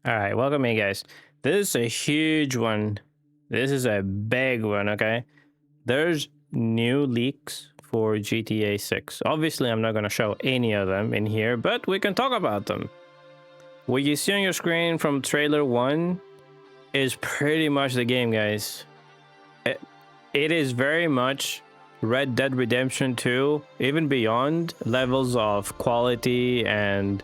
All right, welcome in, guys. This is a huge one. This is a big one, okay? There's new leaks for GTA 6. Obviously, I'm not going to show any of them in here, but we can talk about them. What you see on your screen from trailer 1 is pretty much the game, guys. It is very much Red Dead Redemption 2, even beyond levels of quality and,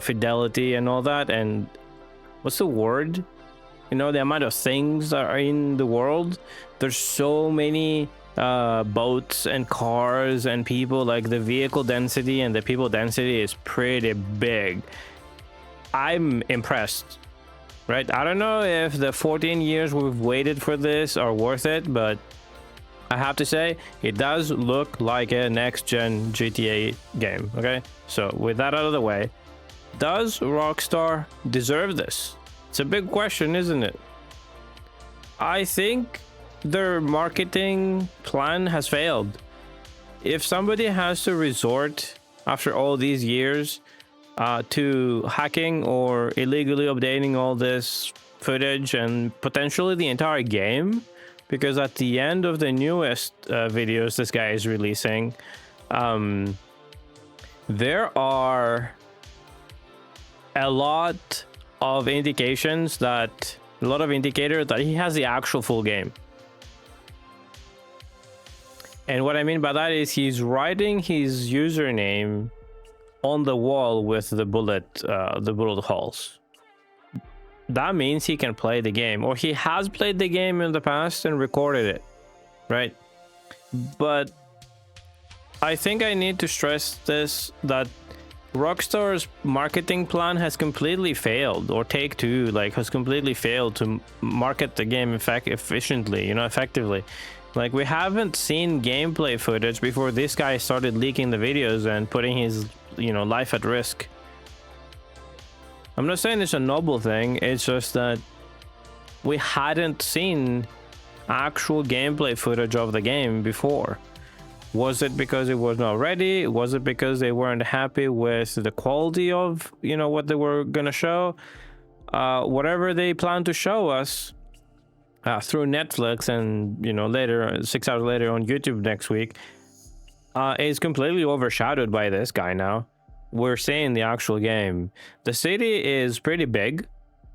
fidelity and all that. And what's the word? The amount of things that are in the world. There's so many boats and cars and people. Like, the vehicle density and the people density is pretty big. I'm impressed, right? I don't know if the 14 years we've waited for this are worth it, but I have to say it does look like a next-gen GTA game. Okay, so with that out of the way, does Rockstar deserve this? It's a big question, isn't it? I think their marketing plan has failed. If somebody has to resort after all these years to hacking or illegally updating all this footage and potentially the entire game, because at the end of the newest videos this guy is releasing, there are a lot of indicators that he has the actual full game. And what I mean by that is he's writing his username on the wall with the bullet holes. That means he can play the game, or he has played the game in the past and recorded it, right? But I think I need to stress this, that Rockstar's marketing plan has completely failed, or Take-Two has completely failed to market the game efficiently, effectively. Like, we haven't seen gameplay footage before this guy started leaking the videos and putting his life at risk. I'm not saying it's a noble thing, it's just that we hadn't seen actual gameplay footage of the game before. Was it because it was not ready? Was it because they weren't happy with the quality of, what they were going to show? Whatever they plan to show us through Netflix and, later, 6 hours later on YouTube next week, is completely overshadowed by this guy now. We're seeing the actual game. The city is pretty big,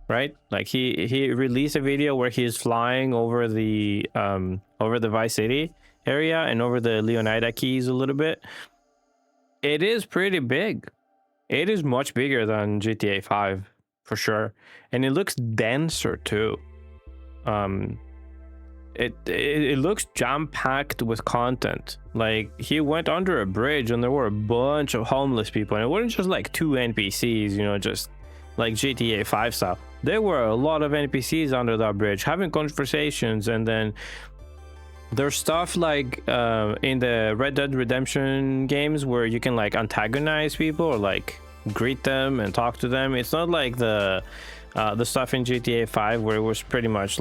right? Like, he released a video where he's flying over the Vice City area and over the Leonida Keys a little bit. It is pretty big. It is much bigger than GTA 5 for sure, and it looks denser too. It looks jam-packed with content. Like, he went under a bridge and there were a bunch of homeless people, and it wasn't just like 2 NPCs, just like GTA 5 style. There were a lot of NPCs under that bridge having conversations. And then there's stuff like in the Red Dead Redemption games where you can antagonize people or greet them and talk to them. It's not like the stuff in GTA 5 where it was pretty much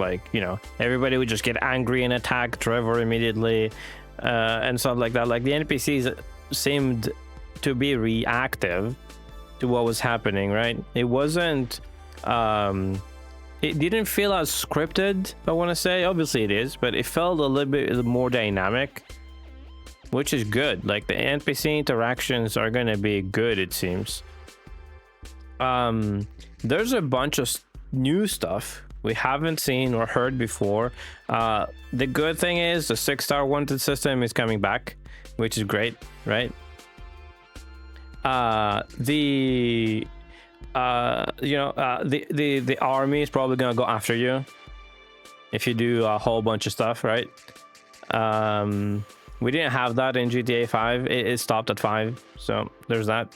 everybody would just get angry and attack Trevor immediately and stuff like that. Like, the NPCs seemed to be reactive to what was happening, right? It wasn't it didn't feel as scripted, I want to say. Obviously it is, but it felt a little bit more dynamic, which is good. Like, the NPC interactions are gonna be good, it seems. There's a bunch of new stuff we haven't seen or heard before. The good thing is the 6-star wanted system is coming back, which is great, right? The army is probably gonna go after you if you do a whole bunch of stuff, right? We didn't have that in GTA 5. It stopped at 5, so there's that.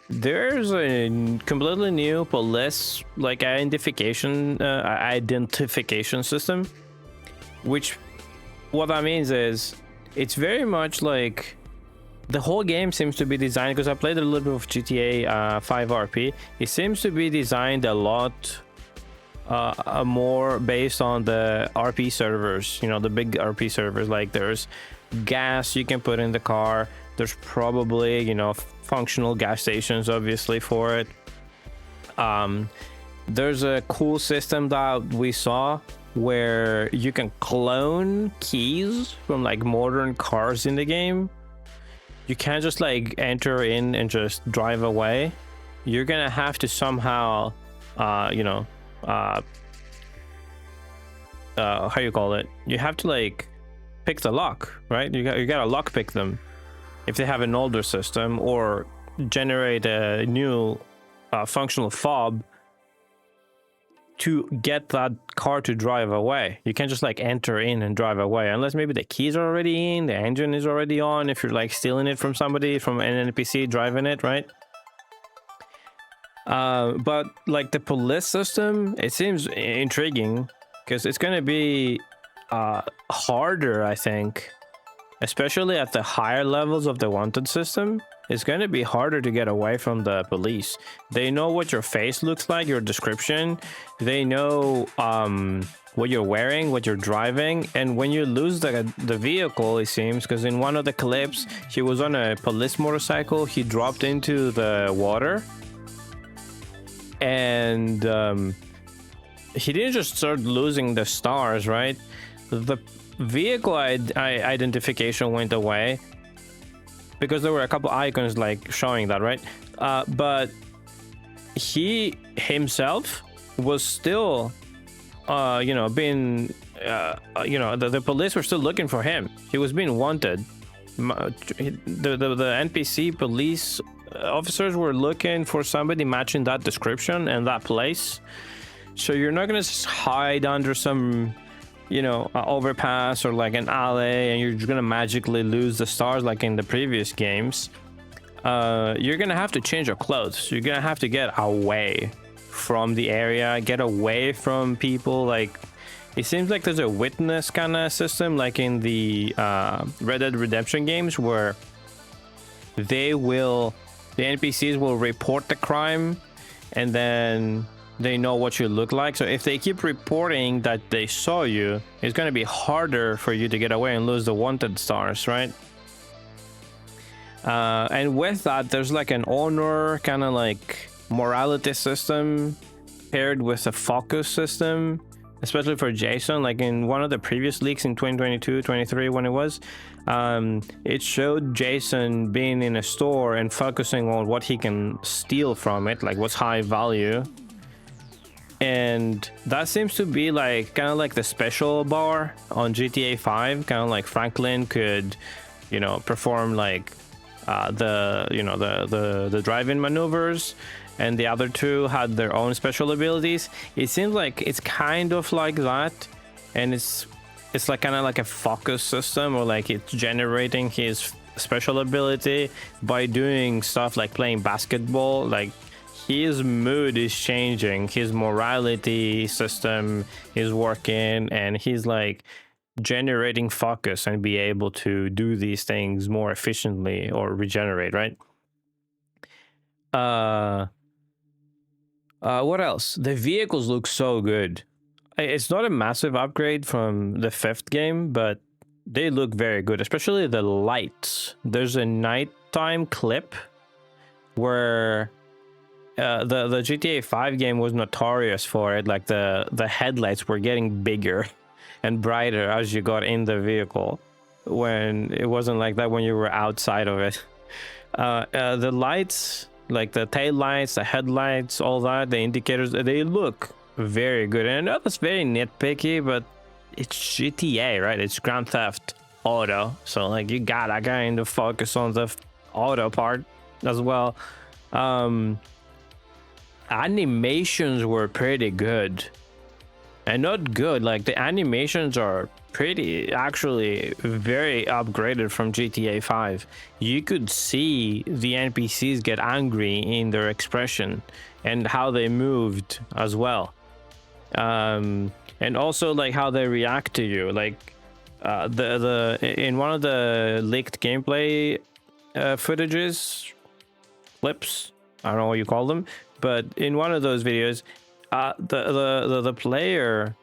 There's a completely new police identification system, which what that means is it's very much like the whole game seems to be designed, because I played a little bit of GTA 5 RP. It seems to be designed a lot more based on the RP servers, the big RP servers. Like, there's gas you can put in the car. There's probably, functional gas stations, obviously, for it. there's a cool system that we saw where you can clone keys from like modern cars in the game. You can't just like enter in and just drive away. You're gonna have to somehow how you call it, you have to like pick the lock, right? You gotta lock pick them if they have an older system, or generate a new functional fob to get that car to drive away. You can't just like enter in and drive away unless maybe the keys are already in, the engine is already on, if you're like stealing it from somebody, from an NPC driving it, right? But like the police system, it seems intriguing because it's going to be harder, I think, especially at the higher levels of the wanted system. It's going to be harder to get away from the police. They know what your face looks like, your description. They know what you're wearing, what you're driving. And when you lose the vehicle, it seems, because in one of the clips, he was on a police motorcycle. He dropped into the water. And he didn't just start losing the stars, right? The vehicle identification went away because there were a couple icons like showing that, right? But he himself was still being the police were still looking for him. He was being wanted. The NPC police officers were looking for somebody matching that description and that place. So you're not gonna just hide under some overpass or like an alley and you're just gonna magically lose the stars like in the previous games. You're gonna have to change your clothes. You're gonna have to get away from the area, get away from people. Like, it seems like there's a witness kind of system like in the Red Dead Redemption games, where the NPCs will report the crime and then they know what you look like. So if they keep reporting that they saw you, it's going to be harder for you to get away and lose the wanted stars, right? And with that, there's like an honor kind of like morality system paired with a focus system, especially for Jason. Like in one of the previous leaks in 2022, 23, when it was, it showed Jason being in a store and focusing on what he can steal from it, like what's high value. And that seems to be like kind of like the special bar on GTA 5, kind of like Franklin could, perform like the drive-in maneuvers, and the other two had their own special abilities. It seems like it's kind of like that, and it's like kind of like a focus system, or like it's generating his special ability by doing stuff like playing basketball. Like, his mood is changing, his morality system is working, and he's like generating focus and be able to do these things more efficiently or regenerate, right? What else? The vehicles look so good. It's not a massive upgrade from the 5th game, but they look very good, especially the lights. There's a nighttime clip where the GTA 5 game was notorious for it. Like the headlights were getting bigger and brighter as you got in the vehicle, when it wasn't like that when you were outside of it. The lights, like the tail lights, the headlights, all that, the indicators, they look very good. And I know that's very nitpicky, but it's GTA, right? It's Grand Theft Auto, so like you gotta kind of focus on the auto part as well. Animations were pretty good, and not good, like the animations are pretty, actually very upgraded from GTA 5. You could see the NPCs get angry in their expression and how they moved as well, and also like how they react to you. Like in one of the leaked gameplay footages, clips, I don't know what you call them, but in one of those videos, the player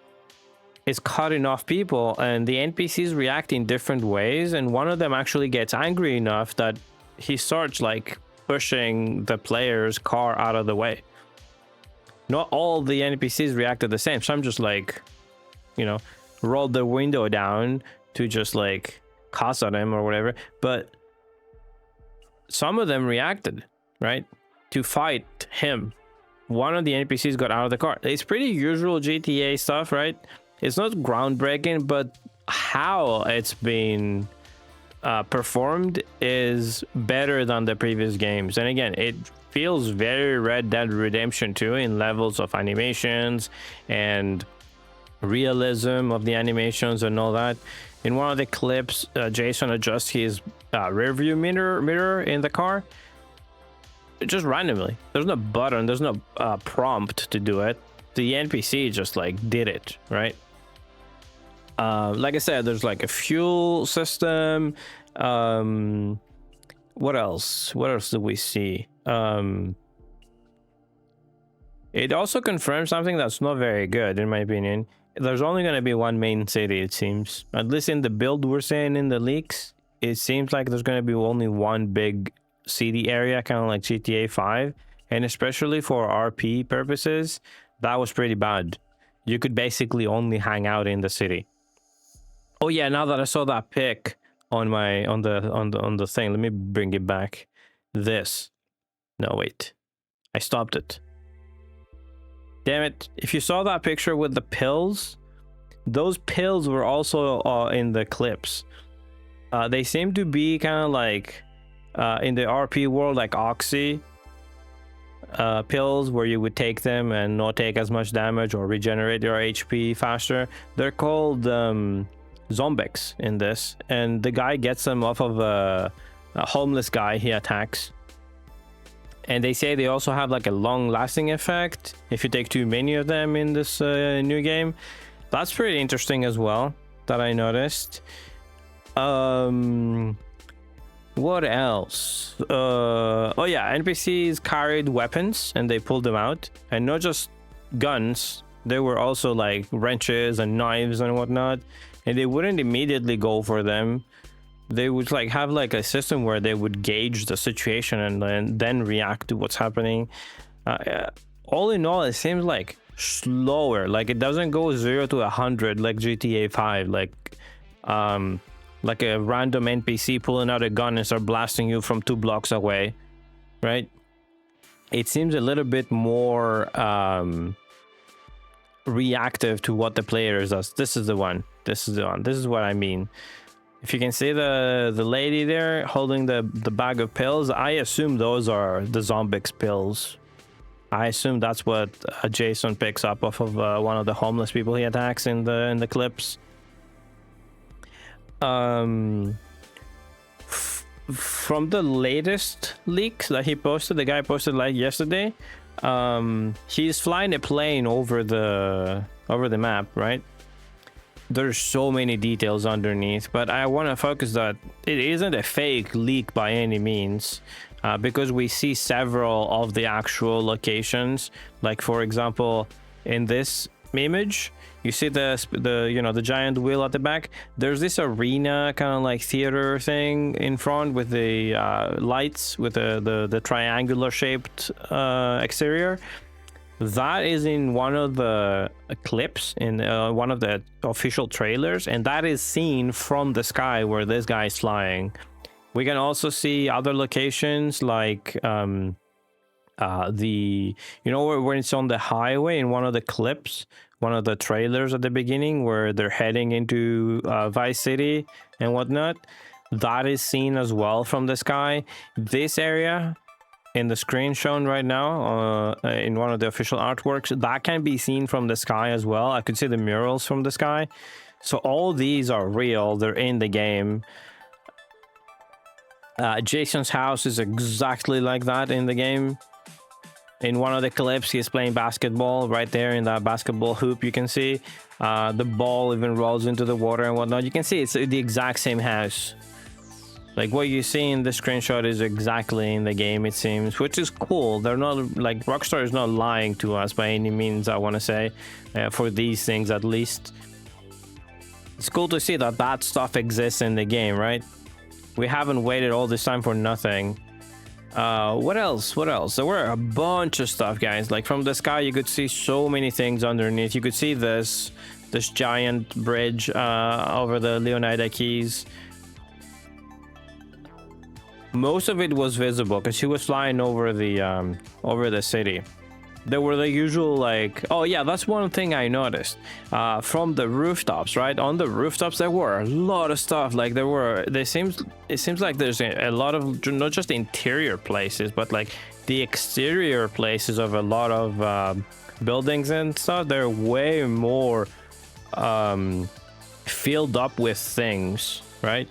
is cutting off people, and the NPCs react in different ways, and one of them actually gets angry enough that he starts like pushing the player's car out of the way. not all the NPCs reacted the same. Some just like, you know, rolled the window down to just like cuss at him or whatever. But some of them reacted, right, to fight him. One of the NPCs got out of the car. It's pretty usual GTA stuff, right? It's not groundbreaking, but how it's been performed is better than the previous games. And again, it feels very Red Dead Redemption 2 in levels of animations and realism of the animations and all that. In one of the clips, Jason adjusts his rear view mirror in the car just randomly. There's no button, there's no prompt to do it. The NPC just like did it, right? Like I said, there's like a fuel system. What else do we see? It also confirms something that's not very good in my opinion. There's only going to be one main city, it seems. At least in the build we're seeing in the leaks, it seems like there's going to be only one big city area, kind of like GTA 5. And especially for RP purposes, that was pretty bad. You could basically only hang out in the city. Oh yeah, now that I saw that pic on my on the thing, let me bring it back. This. No, wait. I stopped it. Damn it. If you saw that picture with the pills, those pills were also in the clips. They seem to be kind of like in the RP world, like Oxy pills, where you would take them and not take as much damage or regenerate your HP faster. They're called Zombics in this, and the guy gets them off of a homeless guy he attacks. And they say they also have like a long-lasting effect if you take too many of them in this new game. That's pretty interesting as well, that I noticed. What else? Oh yeah, NPCs carried weapons and they pulled them out. And not just guns, there were also like wrenches and knives and whatnot. And they wouldn't immediately go for them. They would like have like a system where they would gauge the situation and then react to what's happening. All in all, it seems like slower. Like it doesn't go 0 to 100 like GTA 5. Like a random NPC pulling out a gun and start blasting you from 2 blocks away, right? It seems a little bit more reactive to what the player does. This is the one. This is what I mean. If you can see the lady there holding the bag of pills, I assume those are the Zombics pills. I assume that's what Jason picks up off of one of the homeless people he attacks in the clips. From the latest leaks that he posted, the guy posted like yesterday, he's flying a plane over the map, right? There's so many details underneath, but I want to focus that it isn't a fake leak by any means, because we see several of the actual locations. Like for example, in this image, you see the giant wheel at the back. There's this arena kind of like theater thing in front with the lights with the triangular shaped exterior. That is in one of the clips in one of the official trailers, and that is seen from the sky where this guy is flying. We can also see other locations like when it's on the highway in one of the clips, one of the trailers at the beginning where they're heading into Vice City and whatnot. That is seen as well from the sky. This area in the screen shown right now in one of the official artworks, that can be seen from the sky as well. I could see the murals from the sky. So all these are real. They're in the game. Jason's house is exactly like that in the game. In one of the clips, he's playing basketball right there in that basketball hoop. You can see the ball even rolls into the water and whatnot. You can see it's the exact same house. Like what you see in the screenshot is exactly in the game, it seems, which is cool. They're not like Rockstar is not lying to us by any means, I want to say, for these things at least. It's cool to see that stuff exists in the game, right? We haven't waited all this time for nothing. What else? What else? There were a bunch of stuff, guys. Like from the sky, you could see so many things underneath. You could see this giant bridge over the Leonida Keys. Most of it was visible because she was flying over the city. There were the usual, like, oh yeah, that's one thing I noticed from the rooftops, right? On the rooftops there were a lot of stuff. Like it seems like there's a lot of not just interior places, but like the exterior places of a lot of buildings and stuff. They're way more filled up with things, right?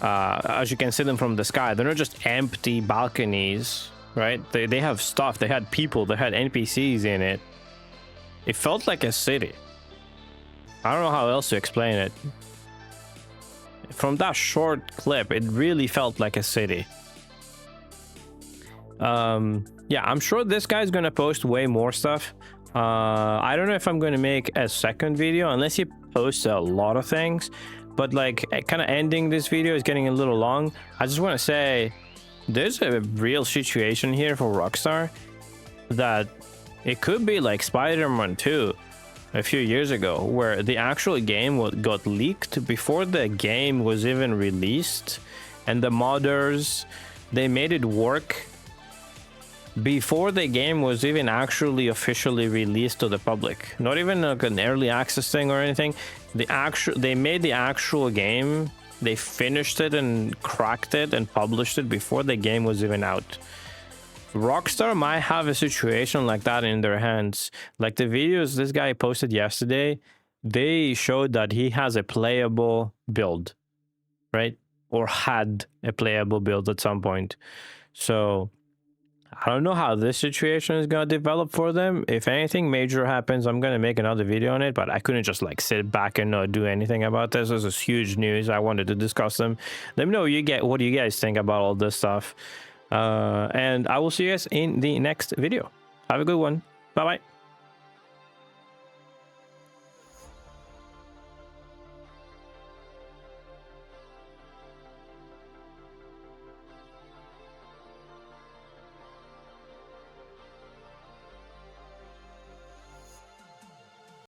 As you can see them from the sky, they're not just empty balconies, right? They have stuff. They had people. They had NPCs in it. It felt like a city. I don't know how else to explain it. From that short clip, it really felt like a city. Yeah, I'm sure this guy's gonna post way more stuff. I don't know if I'm gonna make a second video unless he posts a lot of things. But like, kind of ending this video is getting a little long. I just want to say there's a real situation here for Rockstar that it could be like Spider-Man 2 a few years ago, where the actual game got leaked before the game was even released, and the modders, they made it work before the game was even actually officially released to the public. Not even like an early access thing or anything. They made the actual game, they finished it and cracked it and published it before the game was even out. Rockstar might have a situation like that in their hands. Like the videos this guy posted yesterday, they showed that he has a playable build, right? Or had a playable build at some point. So I don't know how this situation is going to develop for them. If anything major happens, I'm going to make another video on it, but I couldn't just like sit back and not do anything about this. This is huge news. I wanted to discuss them. Let me know what do you guys think about all this stuff. And I will see you guys in the next video. Have a good one. Bye-bye.